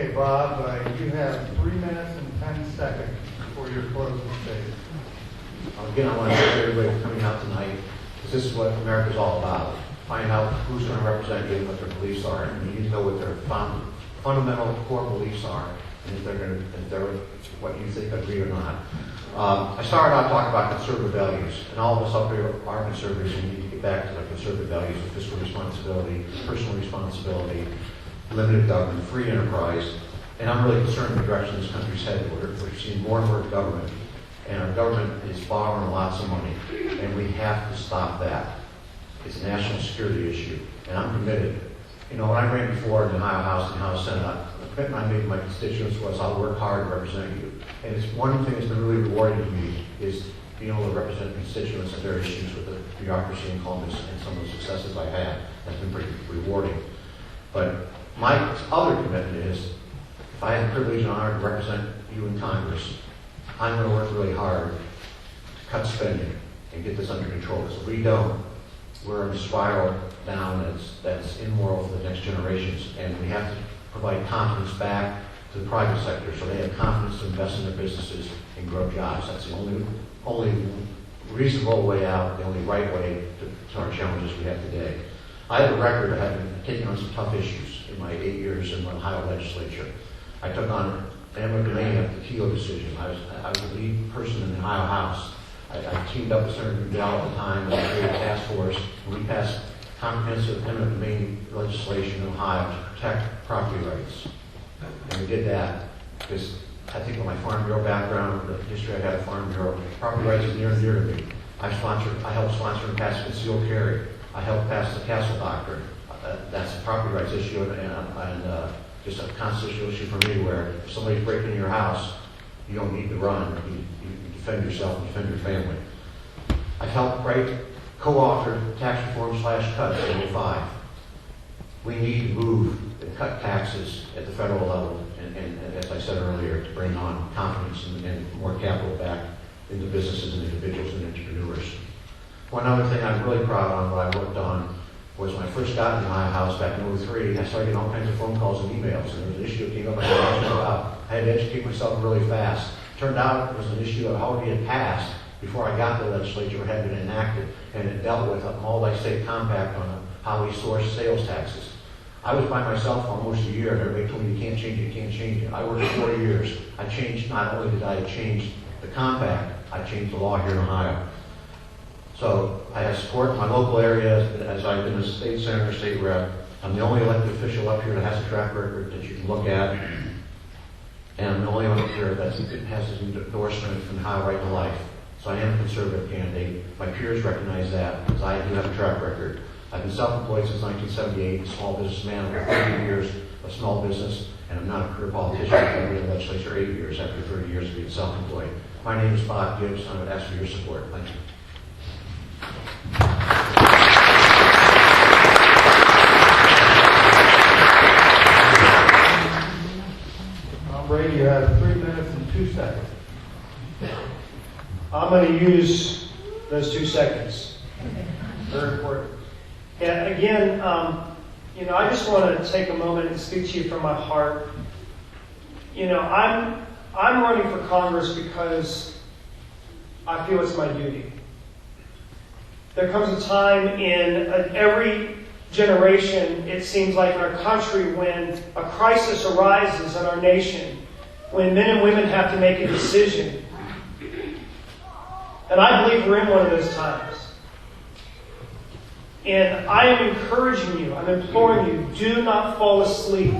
Okay, Bob, you have 3 minutes and 10 seconds for your closing statement. Again, I want to thank everybody for coming out tonight, because this is what America's all about. Find out who's going to represent you and what their beliefs are, and you need to know what their fundamental core beliefs are, and if they're what you think agree or not. I started out talking about conservative values, and all of us up here are conservatives, and we need to get back to the conservative values of fiscal responsibility, personal responsibility, limited government, free enterprise, and I'm really concerned with the direction this country's headed. We're seeing more and more government, and our government is borrowing lots of money, and we have to stop that. It's a national security issue, and I'm committed. You know, when I ran before in the Ohio House and House Senate, the commitment I made to my constituents was I'll work hard to represent you. And it's one thing that's been really rewarding to me is being able to represent constituents and their issues with the bureaucracy in Columbus and some of the successes I had. That's been pretty rewarding. But my other commitment is, if I have the privilege and honor to represent you in Congress, I'm going to work really hard to cut spending and get this under control. Because if we don't, we're in a spiral down that's immoral for the next generations. And we have to provide confidence back to the private sector so they have confidence to invest in their businesses and grow jobs. That's the only reasonable way out, the only right way to our challenges we have today. I have a record of having taken on some tough issues in my 8 years in the Ohio legislature. I took on eminent domain after the Keogh decision. I was the lead person in the Ohio House. I teamed up with Senator Goodell at the time and I created a task force, and we passed comprehensive eminent domain legislation in Ohio to protect property rights. And we did that because I think with my Farm Bureau background, the history I had at Farm Bureau, property rights is near and dear to me. I helped sponsor and pass concealed carry. I helped pass the Castle Doctrine. That's a property rights issue and just a constitutional issue for me where if somebody's breaking your house, you don't need to run. You defend yourself and defend your family. I helped co-author tax reform /cuts in 2005. We need to move and cut taxes at the federal level, and as I said earlier, to bring on confidence and more capital back into businesses and individuals and entrepreneurs. One other thing I'm really proud of, what I worked on, was when I first got in the Ohio House back in 2003, I started getting all kinds of phone calls and emails, and there was an issue that came up I had to ask about. I had to educate myself really fast. Turned out it was an issue that already had passed before I got to the legislature, had been enacted, and it dealt with a multi-state compact on how we source sales taxes. I was by myself for almost a year, and everybody told me, you can't change it, you can't change it. I worked 4 years. I changed, not only did I change the compact, I changed the law here in Ohio. So I have support in my local area as I've been a state senator, state rep. I'm the only elected official up here that has a track record that you can look at. And I'm the only one up here that has his endorsement from Ohio Right to Life. So I am a conservative candidate. My peers recognize that because I do have a track record. I've been self-employed since 1978, a small businessman over 30 years of small business, and I'm not a career politician. I've been in the legislature 8 years after 30 years of being self-employed. My name is Bob Gibbs, and I would ask for your support. Thank you. Brady, you have 3 minutes and 2 seconds. I'm going to use those 2 seconds. Very important. And again, I just want to take a moment and speak to you from my heart. I'm running for Congress because I feel it's my duty. There comes a time in every generation, it seems like in our country, when a crisis arises in our nation, when men and women have to make a decision. And I believe we're in one of those times. And I am encouraging you, I'm imploring you, do not fall asleep.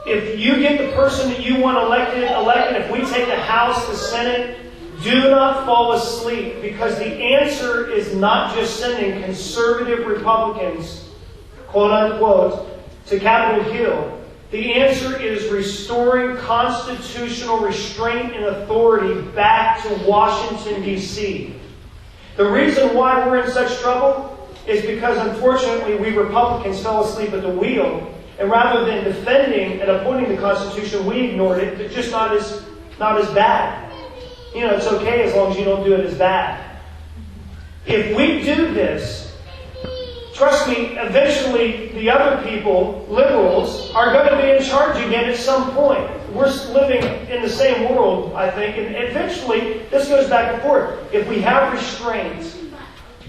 If you get the person that you want elected, if we take the House, the Senate, do not fall asleep, because the answer is not just sending conservative Republicans, quote unquote, to Capitol Hill. The answer is restoring constitutional restraint and authority back to Washington, D.C. The reason why we're in such trouble is because, unfortunately, we Republicans fell asleep at the wheel, and rather than defending and upholding the Constitution, we ignored it, but just not as bad. It's okay as long as you don't do it as bad. If we do this, trust trust me, eventually the other people, liberals, are going to be in charge again at some point. We're living in the same world, I think, and eventually this goes back and forth. If we have restraint,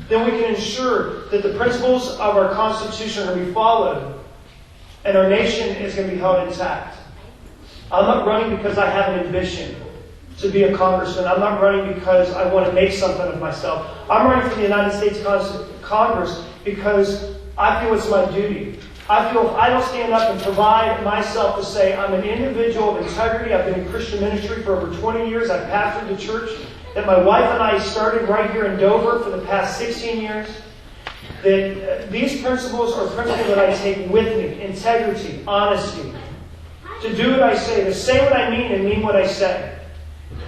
then we can ensure that the principles of our Constitution are going to be followed and our nation is going to be held intact. I'm not running because I have an ambition to be a congressman. I'm not running because I want to make something of myself. I'm running for the United States Congress because I feel it's my duty. I feel if I don't stand up and provide myself to say I'm an individual of integrity, I've been in Christian ministry for over 20 years, I've pastored the church that my wife and I started right here in Dover for the past 16 years, that these principles are principles that I take with me. Integrity, honesty, to do what I say what I mean and mean what I say.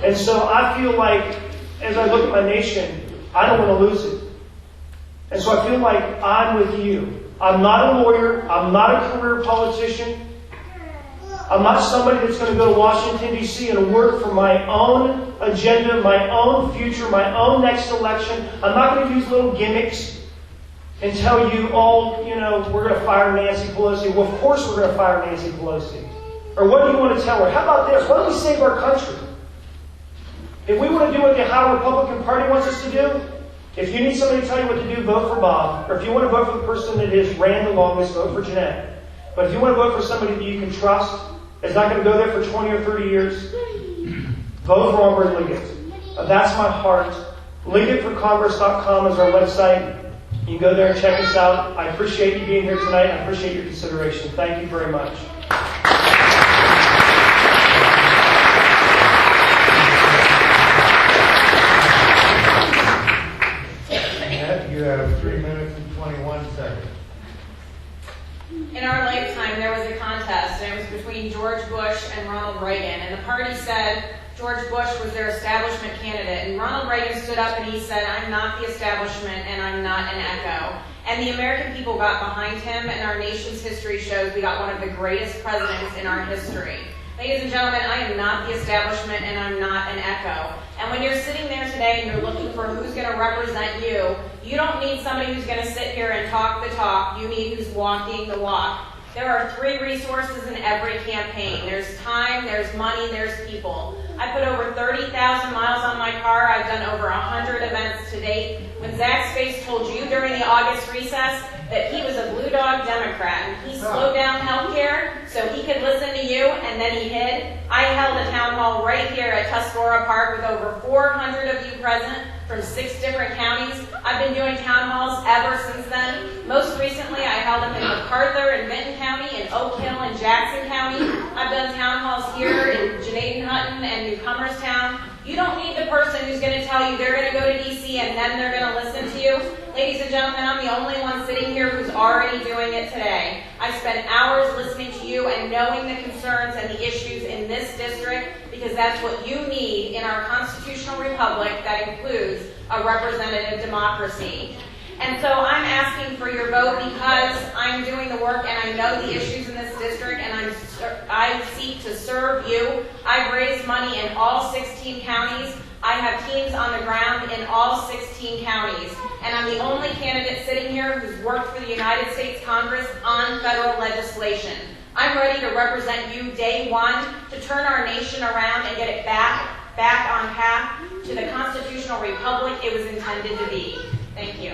And so I feel like, as I look at my nation, I don't want to lose it. And so I feel like I'm with you. I'm not a lawyer. I'm not a career politician. I'm not somebody that's going to go to Washington, D.C. and work for my own agenda, my own future, my own next election. I'm not going to use little gimmicks and tell you all, we're going to fire Nancy Pelosi. Well, of course we're going to fire Nancy Pelosi. Or what do you want to tell her? How about this? Why don't we save our country? If we want to do what the Ohio Republican Party wants us to do, if you need somebody to tell you what to do, vote for Bob. Or if you want to vote for the person that has ran the longest, vote for Jeanette. But if you want to vote for somebody that you can trust, that's not going to go there for 20 or 30 years, vote for Auburn Liggett. That's my heart. LiggettForCongress.com is our website. You can go there and check us out. I appreciate you being here tonight. I appreciate your consideration. Thank you very much. You have 3 minutes and 21 seconds. In our lifetime, there was a contest, and it was between George Bush and Ronald Reagan. And the party said George Bush was their establishment candidate. And Ronald Reagan stood up and he said, "I'm not the establishment and I'm not an echo." And the American people got behind him, and our nation's history shows we got one of the greatest presidents in our history. Ladies and gentlemen, I am not the establishment and I'm not an echo. And when you're sitting there today and you're looking for who's going to represent you, you don't need somebody who's going to sit here and talk the talk. You need who's walking the walk. There are 3 resources in every campaign. There's time, there's money, there's people. I put over 30,000 miles on my car. I've done over 100 events to date. When Zach Space told you during the August recess that he was a blue dog Democrat and he slowed down healthcare so he could listen to you and then he hid, I held a town hall right here at Tuscarora Park with over 400 of you present from 6 different counties. I've been doing town halls ever since then. Most recently, I held them in MacArthur and Benton County, in Oak Hill and Jackson County. I've done town halls here in Janaden-Hutton and Newcomerstown. You don't need the person who's going to tell you they're going to go to D.C. and then they're going to listen to you. Ladies and gentlemen, I'm the only one sitting here who's already doing it today. I spent hours listening to you and knowing the concerns and the issues in this district because that's what you need in our constitutional republic that includes a representative democracy. And so I'm asking for your vote because I'm doing the work and I know the issues in this district and I seek to serve you. I've raised money in all 16 counties. I have teams on the ground in all 16 counties. And I'm the only candidate sitting here who's worked for the United States Congress on federal legislation. I'm ready to represent you day one to turn our nation around and get it back on path to the constitutional republic it was intended to be. Thank you.